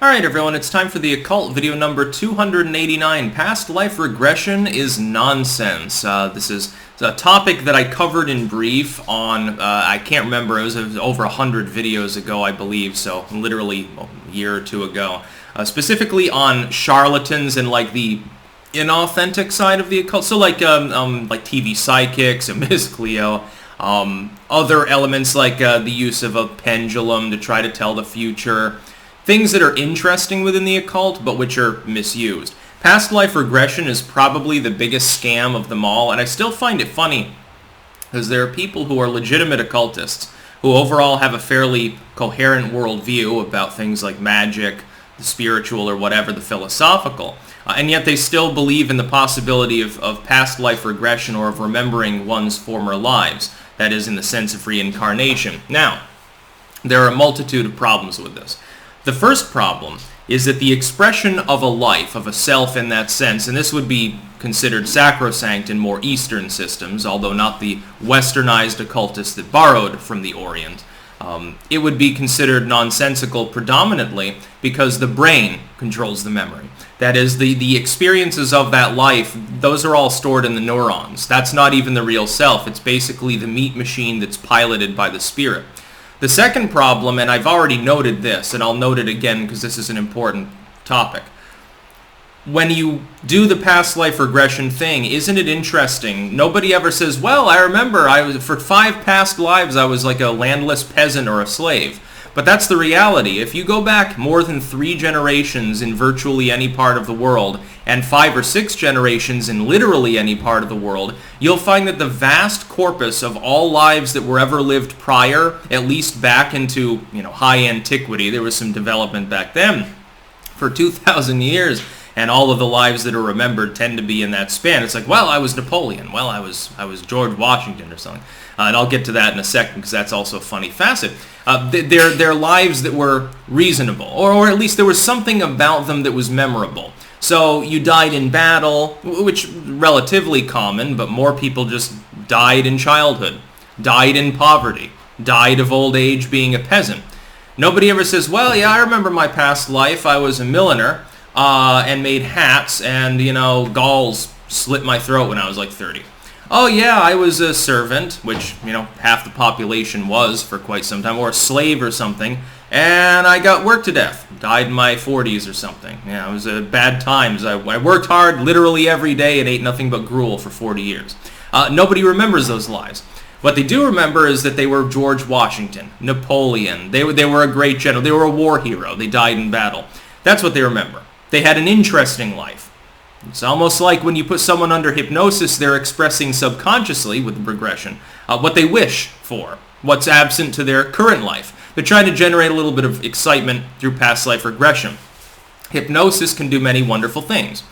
Alright everyone, it's time for the Occult video number 289. Past life regression is nonsense. This is a topic that I covered in brief on, I can't remember, it was over 100 videos ago I believe, so literally a year or two ago. Specifically on charlatans and like the inauthentic side of the occult, so like TV psychics, a Miss Cleo, other elements like the use of a pendulum to try to tell the future. Things that are interesting within the occult, but which are misused. Past life regression is probably the biggest scam of them all, and I still find it funny because there are people who are legitimate occultists who overall have a fairly coherent worldview about things like magic, the spiritual, or whatever, the philosophical, and yet they still believe in the possibility of past life regression or of remembering one's former lives, that is, in the sense of reincarnation. Now, there are a multitude of problems with this. The first problem is that the expression of a life, of a self in that sense, and this would be considered sacrosanct in more Eastern systems, although not the westernized occultists that borrowed from the Orient, it would be considered nonsensical predominantly because the brain controls the memory. That is, the experiences of that life, those are all stored in the neurons. That's not even the real self. It's basically the meat machine that's piloted by the spirit. The second problem, and I've already noted this, and I'll note it again because this is an important topic. When you do the past life regression thing, isn't it interesting? Nobody ever says, well, I remember for 5 past lives I was like a landless peasant or a slave. But that's the reality. If you go back more than 3 generations in virtually any part of the world, and 5 or 6 generations in literally any part of the world, you'll find that the vast corpus of all lives that were ever lived prior, at least back into, high antiquity, there was some development back then, for 2,000 years, and all of the lives that are remembered tend to be in that span. It's like, well, I was Napoleon, well, I was George Washington or something. And I'll get to that in a second because that's also a funny facet. They're lives that were reasonable, or at least there was something about them that was memorable. So you died in battle, which is relatively common, but more people just died in childhood, died in poverty, died of old age being a peasant. Nobody ever says, well, yeah, I remember my past life. I was a milliner and made hats, and, galls slit my throat when I was like 30. Oh yeah, I was a servant, which, half the population was for quite some time, or a slave or something, and I got worked to death. Died in my 40s or something. Yeah, it was bad times. I worked hard literally every day and ate nothing but gruel for 40 years. Nobody remembers those lives. What they do remember is that they were George Washington, Napoleon. They were a great general. They were a war hero. They died in battle. That's what they remember. They had an interesting life. It's almost like when you put someone under hypnosis, they're expressing subconsciously, with regression, what they wish for, what's absent to their current life. They're trying to generate a little bit of excitement through past life regression. Hypnosis can do many wonderful things.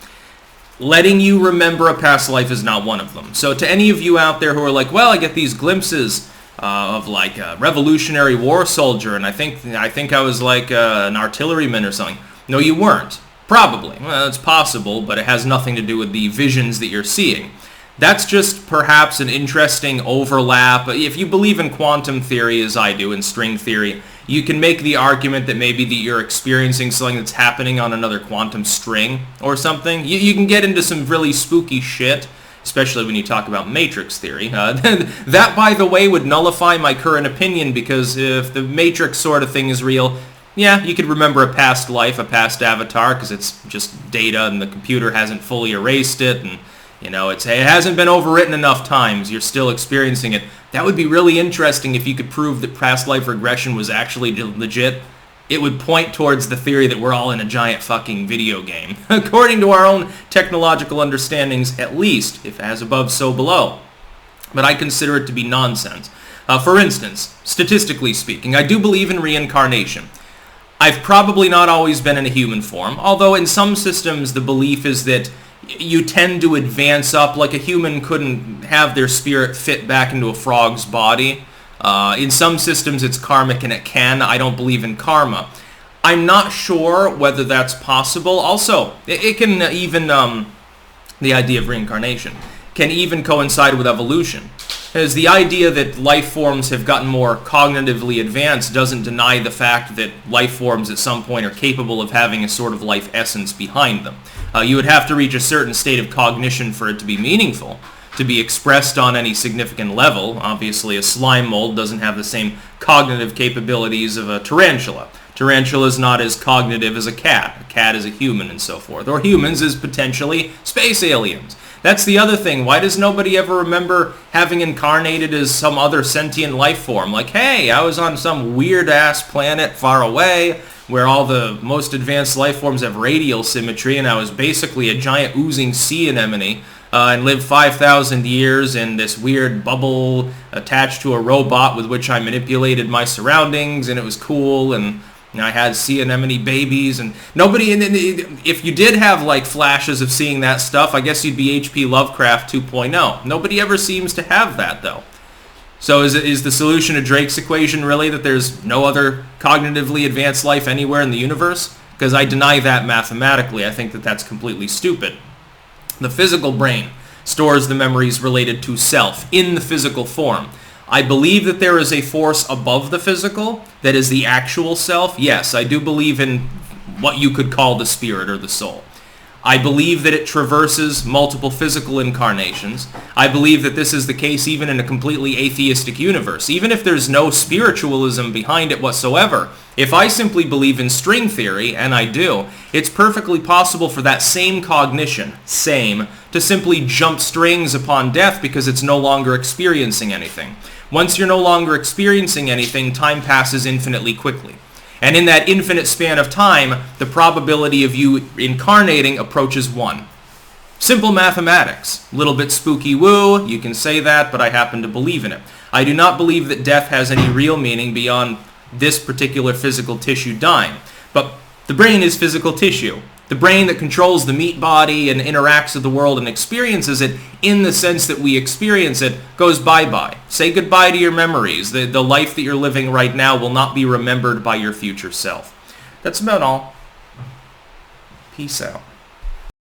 Letting you remember a past life is not one of them. So to any of you out there who are like, well, I get these glimpses of like a Revolutionary War soldier, and I think I was like an artilleryman or something. No, you weren't. Probably. Well, it's possible, but it has nothing to do with the visions that you're seeing. That's just perhaps an interesting overlap. If you believe in quantum theory, as I do, in string theory, you can make the argument that maybe that you're experiencing something that's happening on another quantum string or something. You can get into some really spooky shit, especially when you talk about matrix theory. That, by the way, would nullify my current opinion, because if the matrix sort of thing is real, yeah, you could remember a past life, a past avatar, because it's just data and the computer hasn't fully erased it, and it hasn't been overwritten enough times. You're still experiencing it. That would be really interesting if you could prove that past life regression was actually legit. It would point towards the theory that we're all in a giant fucking video game, according to our own technological understandings, at least, if as above, so below. But I consider it to be nonsense. For instance, statistically speaking, I do believe in reincarnation. I've probably not always been in a human form, although in some systems the belief is that you tend to advance up, like a human couldn't have their spirit fit back into a frog's body. In some systems it's karmic and it can. I don't believe in karma. I'm not sure whether that's possible. Also, it can even, the idea of reincarnation, can even coincide with evolution. As the idea that life forms have gotten more cognitively advanced doesn't deny the fact that life forms at some point are capable of having a sort of life essence behind them. You would have to reach a certain state of cognition for it to be meaningful, to be expressed on any significant level. Obviously, a slime mold doesn't have the same cognitive capabilities of a tarantula. Tarantula is not as cognitive as a cat. A cat is a human and so forth. Or humans is potentially space aliens. That's the other thing. Why does nobody ever remember having incarnated as some other sentient life form? Like, hey, I was on some weird-ass planet far away where all the most advanced life forms have radial symmetry, and I was basically a giant oozing sea anemone and lived 5,000 years in this weird bubble attached to a robot with which I manipulated my surroundings, and it was cool, and I had sea anemone babies, and nobody, if you did have like flashes of seeing that stuff, I guess you'd be H.P. Lovecraft 2.0. Nobody ever seems to have that, though. So is the solution to Drake's equation really that there's no other cognitively advanced life anywhere in the universe? Because I deny that mathematically. I think that that's completely stupid. The physical brain stores the memories related to self in the physical form. I believe that there is a force above the physical that is the actual self. Yes, I do believe in what you could call the spirit or the soul. I believe that it traverses multiple physical incarnations. I believe that this is the case even in a completely atheistic universe. Even if there's no spiritualism behind it whatsoever, if I simply believe in string theory, and I do, it's perfectly possible for that same cognition, to simply jump strings upon death because it's no longer experiencing anything. Once you're no longer experiencing anything, time passes infinitely quickly. And in that infinite span of time, the probability of you incarnating approaches 1. Simple mathematics. A little bit spooky woo, you can say that, but I happen to believe in it. I do not believe that death has any real meaning beyond this particular physical tissue dying. But the brain is physical tissue. The brain that controls the meat body and interacts with the world and experiences it in the sense that we experience it goes bye-bye. Say goodbye to your memories. The life that you're living right now will not be remembered by your future self. That's about all. Peace out.